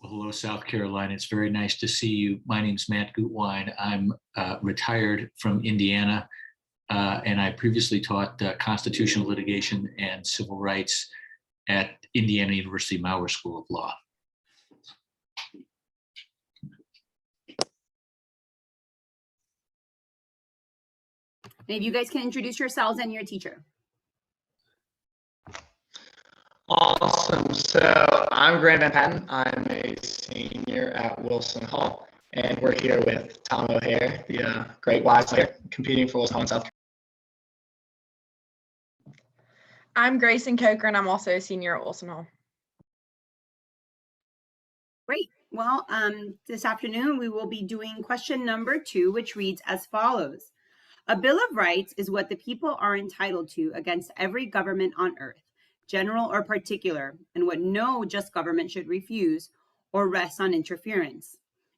Hello, South Carolina. It's very nice to see you. My name's Matt Gutwein. I'm retired from Indiana, and I previously taught constitutional litigation and civil rights at Indiana University Maurer School of Law. Maybe you guys can introduce yourselves and your teacher. Awesome. So I'm Grant Van Patten. I'm a senior at Wilson Hall, and we're here with Tom O'Hare, the great wise player competing for Wilson Hall in South Carolina. I'm Grayson Coker, and I'm also a senior at Wilson Hall. Great. Well, this afternoon we will be doing question number 2, which reads as follows. A Bill of Rights is what the people are entitled to against every government on earth, general or particular, and what no just government should refuse or rest on interference.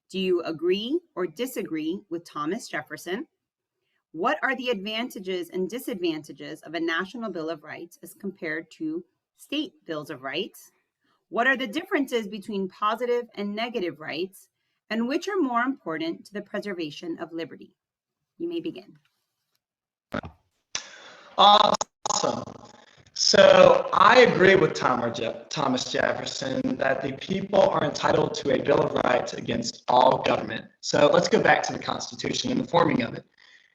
Do you agree or disagree with Thomas Jefferson? What are the advantages and disadvantages of a national Bill of Rights as compared to state bills of rights? What are the differences between positive and negative rights, and which are more important to the preservation of liberty? You may begin. Awesome. So I agree with Thomas Jefferson that the people are entitled to a Bill of Rights against all government. So let's go back to the Constitution and the forming of it.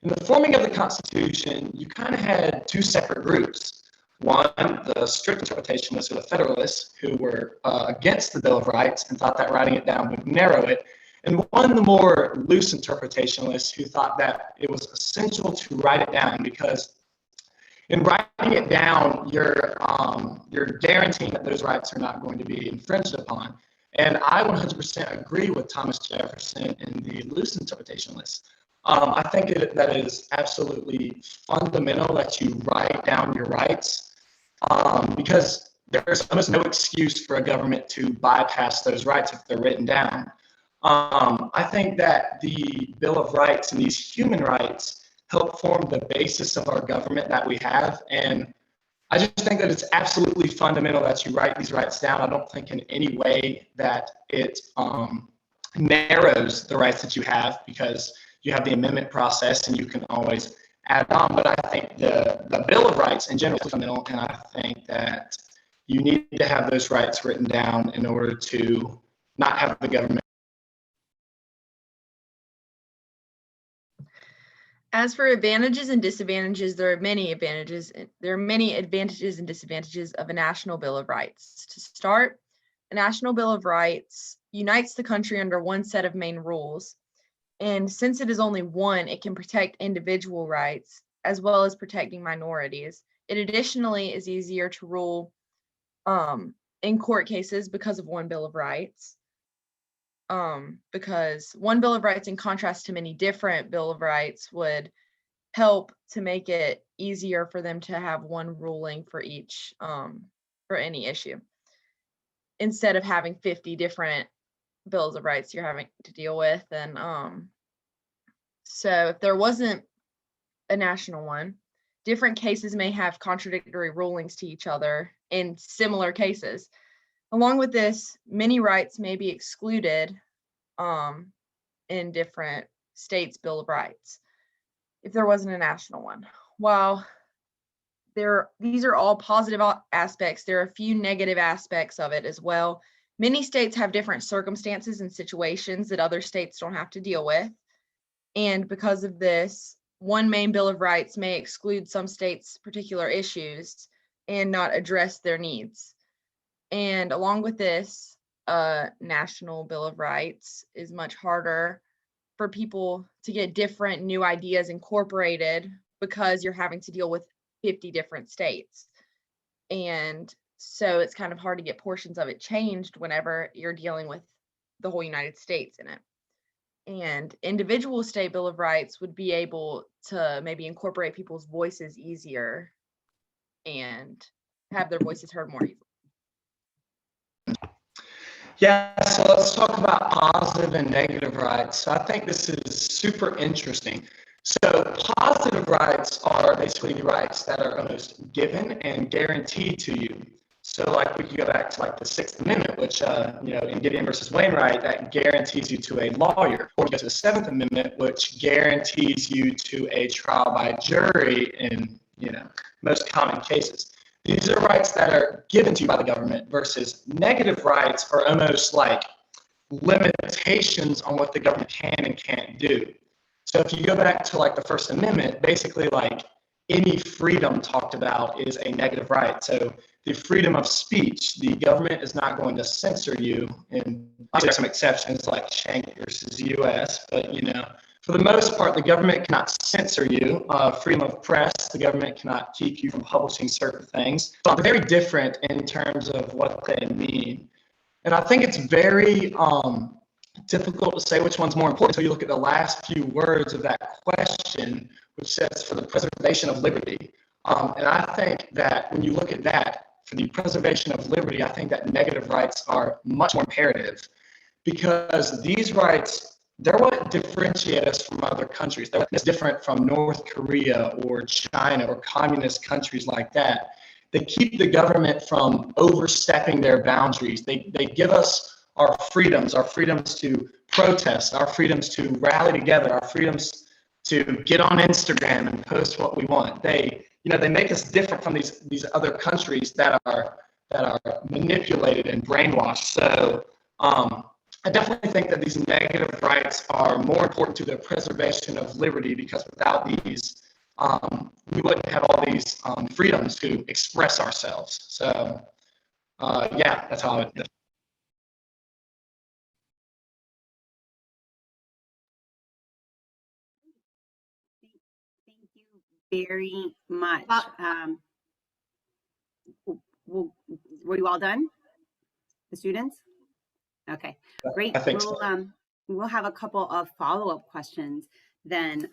In the forming of the Constitution, you kind of had two separate groups. One, the strict interpretationists or the Federalists, who were against the Bill of Rights and thought that writing it down would narrow it. And one, the more loose interpretationalists, who thought that it was essential to write it down because in writing it down, you're guaranteeing that those rights are not going to be infringed upon. And I 100% agree with Thomas Jefferson and the loose interpretationalists. I think that it is absolutely fundamental that you write down your rights because there's almost no excuse for a government to bypass those rights if they're written down. I think that the Bill of Rights and these human rights help form the basis of our government that we have. And I just think that it's absolutely fundamental that you write these rights down. I don't think in any way that it narrows the rights that you have because you have the amendment process and you can always add on. But I think the Bill of Rights in general is fundamental, and I think that you need to have those rights written down in order to not have the government. As for advantages and disadvantages, there are many advantages and disadvantages of a National Bill of Rights. To start, a National Bill of Rights unites the country under one set of main rules. And since it is only one, it can protect individual rights as well as protecting minorities. It additionally is easier to rule in court cases because of one Bill of Rights. Because one Bill of Rights, in contrast to many different Bill of Rights, would help to make it easier for them to have one ruling for each, for any issue. Instead of having 50 different Bills of Rights you're having to deal with. And so if there wasn't a national one, different cases may have contradictory rulings to each other in similar cases. Along with this, many rights may be excluded in different states' Bill of Rights if there wasn't a national one. While these are all positive aspects, there are a few negative aspects of it as well. Many states have different circumstances and situations that other states don't have to deal with. And because of this, one main Bill of Rights may exclude some states' particular issues and not address their needs. And along with this, National Bill of Rights is much harder for people to get different new ideas incorporated because you're having to deal with 50 different states. And so it's kind of hard to get portions of it changed whenever you're dealing with the whole United States in it. And individual state Bill of Rights would be able to maybe incorporate people's voices easier and have their voices heard more easily. Yeah, so let's talk about positive and negative rights. So I think this is super interesting. So positive rights are basically the rights that are almost given and guaranteed to you. So like we could go back to like the Sixth Amendment, which, in Gideon versus Wainwright, that guarantees you to a lawyer. Or we go to the Seventh Amendment, which guarantees you to a trial by jury in, most common cases. These are rights that are given to you by the government versus negative rights are almost like limitations on what the government can and can't do. So if you go back to like the First Amendment, basically like any freedom talked about is a negative right. So the freedom of speech, the government is not going to censor you. And there's some exceptions like Shank versus U.S., but for the most part, the government cannot censor you. Freedom of press, the government cannot keep you from publishing certain things. But they're very different in terms of what they mean. And I think it's very difficult to say which one's more important until you look at the last few words of that question, which says for the preservation of liberty. And I think that when you look at that, for the preservation of liberty, I think that negative rights are much more imperative because these rights, they're what differentiate us from other countries. They're what's different from North Korea or China or communist countries like that. They keep the government from overstepping their boundaries. They give us our freedoms to protest, our freedoms to rally together, our freedoms to get on Instagram and post what we want. They make us different from these other countries that are manipulated and brainwashed. So I definitely think that these negative rights are more important to the preservation of liberty because without these, we wouldn't have all these freedoms to express ourselves. So that's how I would. Thank you very much. Were you all done? The students? Okay, great. I think so. We'll have a couple of follow-up questions then.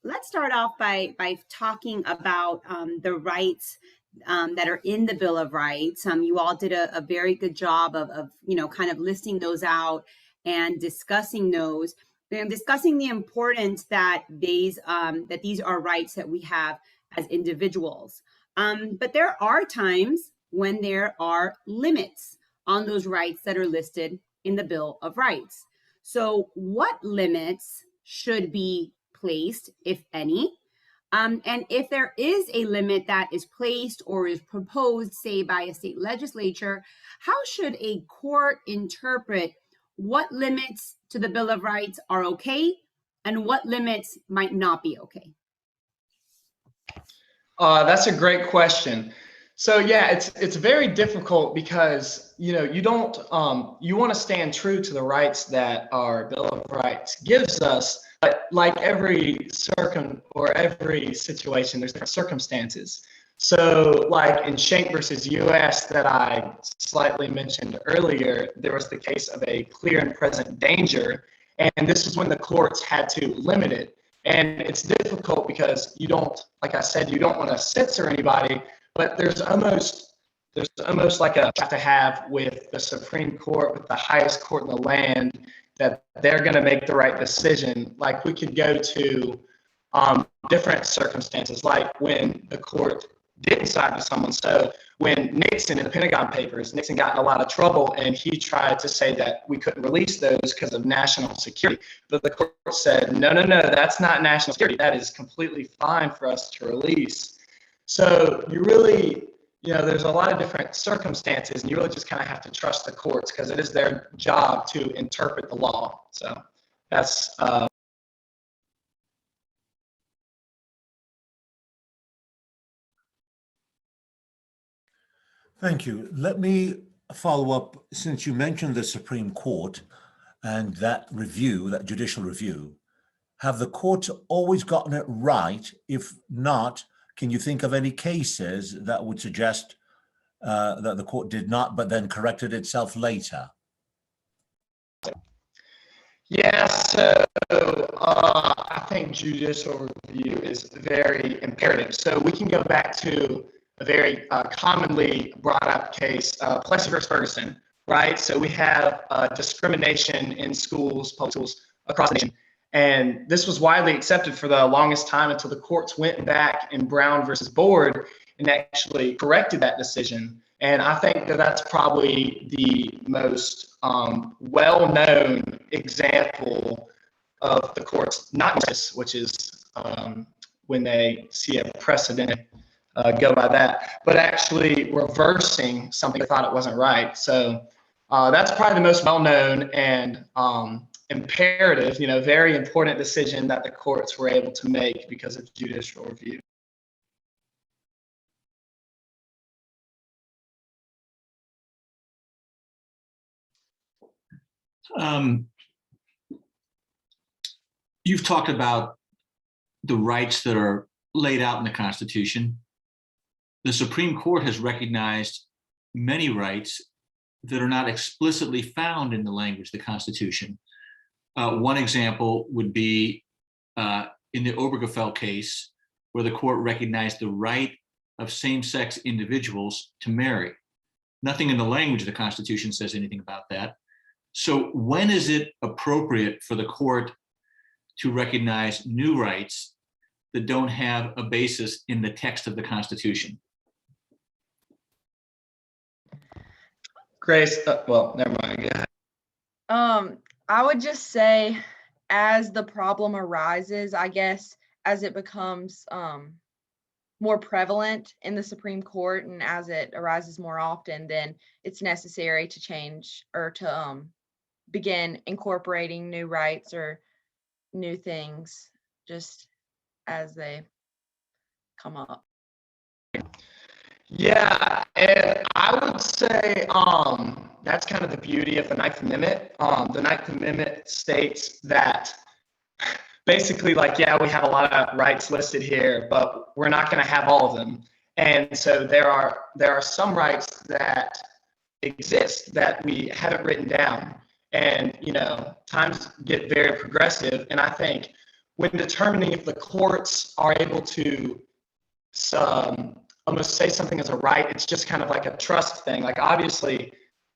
Let's start off by talking about the rights that are in the Bill of Rights. You all did a very good job of kind of listing those out and discussing those. And discussing the importance that these are rights that we have as individuals. But there are times when there are limits on those rights that are listed in the Bill of Rights. So what limits should be placed, if any? And if there is a limit that is placed or is proposed, say, by a state legislature, how should a court interpret what limits to the Bill of Rights are okay and what limits might not be okay? That's a great question. So it's very difficult because you don't you want to stand true to the rights that our Bill of Rights gives us, but like every situation, there's different circumstances. So like in Shank versus U.S. that I slightly mentioned earlier, there was the case of a clear and present danger, and this is when the courts had to limit it. And it's difficult because you don't, like I said, you don't want to censor anybody, but there's almost like a have to have with the Supreme Court, with the highest court in the land, that they're going to make the right decision. Like we could go to different circumstances, like when the court didn't side with someone. So when Nixon in the Pentagon Papers, Nixon got in a lot of trouble and he tried to say that we couldn't release those because of national security. But the court said, no, that's not national security. That is completely fine for us to release. So you really, there's a lot of different circumstances and you really just kind of have to trust the courts because it is their job to interpret the law. So that's Thank you. Let me follow up, since you mentioned the Supreme Court and that review, that judicial review. Have the courts always gotten it right? If not, can you think of any cases that would suggest that the court did not, but then corrected itself later? Yeah, so I think judicial review is very imperative. So we can go back to a very commonly brought up case, Plessy versus Ferguson, right? So we have discrimination in schools, public schools across the nation. And this was widely accepted for the longest time until the courts went back in Brown versus Board and actually corrected that decision. And I think that that's probably the most well-known example of the courts not justice, which is when they see a precedent go by that, but actually reversing something they thought it wasn't right. So that's probably the most well-known and imperative, very important decision that the courts were able to make because of judicial review. You've talked about the rights that are laid out in the Constitution. The Supreme Court has recognized many rights that are not explicitly found in the language of the Constitution. One example would be in the Obergefell case, where the court recognized the right of same-sex individuals to marry. Nothing in the language of the Constitution says anything about that. So when is it appropriate for the court to recognize new rights that don't have a basis in the text of the Constitution? Grace, well, never mind. Yeah. I would just say, as the problem arises, I guess, as it becomes more prevalent in the Supreme Court and as it arises more often, then it's necessary to change or to begin incorporating new rights or new things just as they come up. Yeah, and I would say that's kind of the beauty of the Ninth Amendment. The Ninth Amendment states that basically, like, yeah, we have a lot of rights listed here, but we're not going to have all of them. And so there are some rights that exist that we haven't written down. And, times get very progressive. And I think when determining if the courts are able to almost say something as a right, it's just kind of like a trust thing. Like, obviously,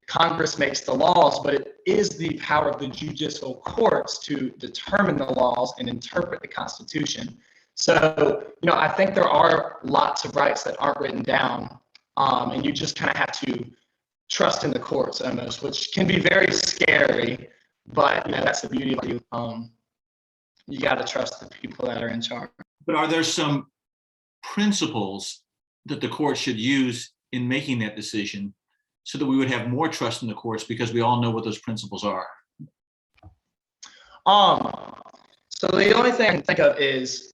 Congress makes the laws, but it is the power of the judicial courts to determine the laws and interpret the Constitution. So, I think there are lots of rights that aren't written down, and you just kind of have to trust in the courts almost, which can be very scary, but that's the beauty of you. You got to trust the people that are in charge. But are there some principles that the court should use in making that decision so that we would have more trust in the courts, because we all know what those principles are? So the only thing I can think of is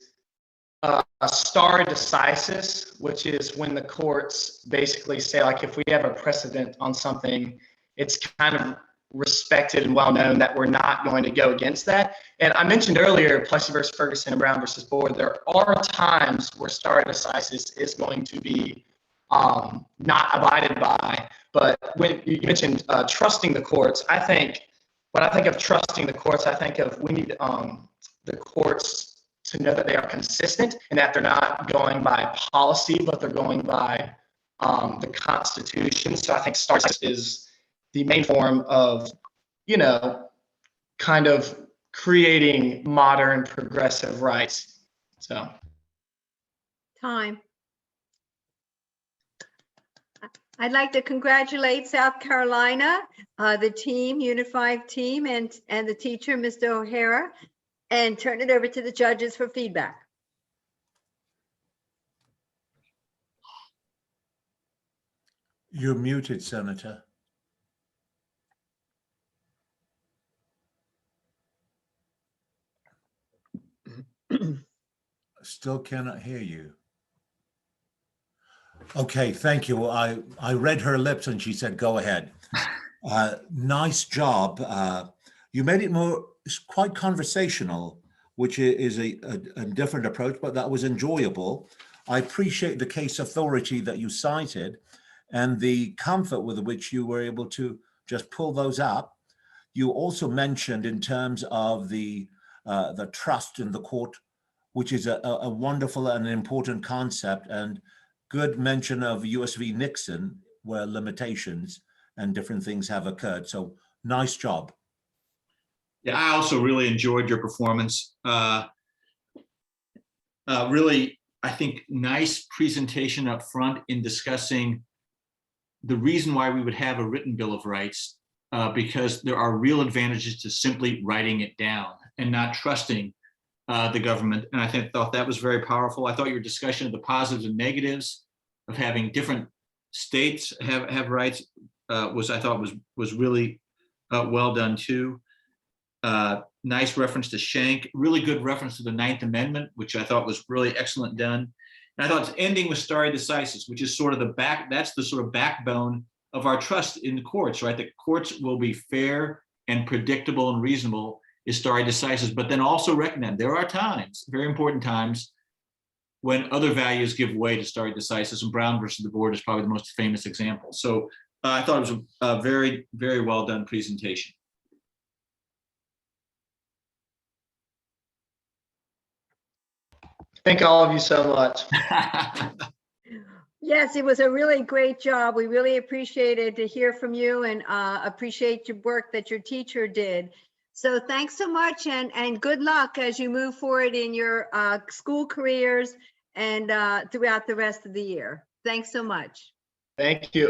a stare decisis, which is when the courts basically say, like, if we have a precedent on something, it's kind of respected and well known that we're not going to go against that. And I mentioned earlier, Plessy versus Ferguson and Brown versus Board, there are times where stare decisis is going to be not abided by. But when you mentioned trusting the courts, when I think of trusting the courts, I think of we need the courts to know that they are consistent and that they're not going by policy, but they're going by the Constitution. So I think stare decisis is the main form of, kind of creating modern progressive rights. So. Time. I'd like to congratulate South Carolina, the team, Unified team, and the teacher, Mr. O'Hara, and turn it over to the judges for feedback. You're muted, Senator. Still cannot hear you. Okay, thank you. I read her lips and she said, go ahead. Nice job. You made it quite conversational, which is a different approach, but that was enjoyable. I appreciate the case authority that you cited and the comfort with which you were able to just pull those up. You also mentioned in terms of the trust in the court, which is a wonderful and important concept, and good mention of US v. Nixon, where limitations and different things have occurred. So nice job. Yeah, I also really enjoyed your performance. Really, I think, nice presentation up front in discussing the reason why we would have a written Bill of Rights, because there are real advantages to simply writing it down and not trusting the government. And I thought that was very powerful. I thought your discussion of the positives and negatives of having different states have rights I thought was really well done too. Nice reference to Schenck, really good reference to the Ninth Amendment, which I thought was really excellent done. And I thought it's ending with stare decisis, which is sort of that's the sort of backbone of our trust in the courts, right? The courts will be fair and predictable and reasonable is stare decisis, but then also recognize there are times, very important times, when other values give way to stare decisis, and Brown versus the board is probably the most famous example. So I thought it was a very, very well done presentation. Thank all of you so much. Yes, it was a really great job. We really appreciated to hear from you and appreciate your work that your teacher did. So thanks so much and good luck as you move forward in your school careers and throughout the rest of the year. Thanks so much. Thank you.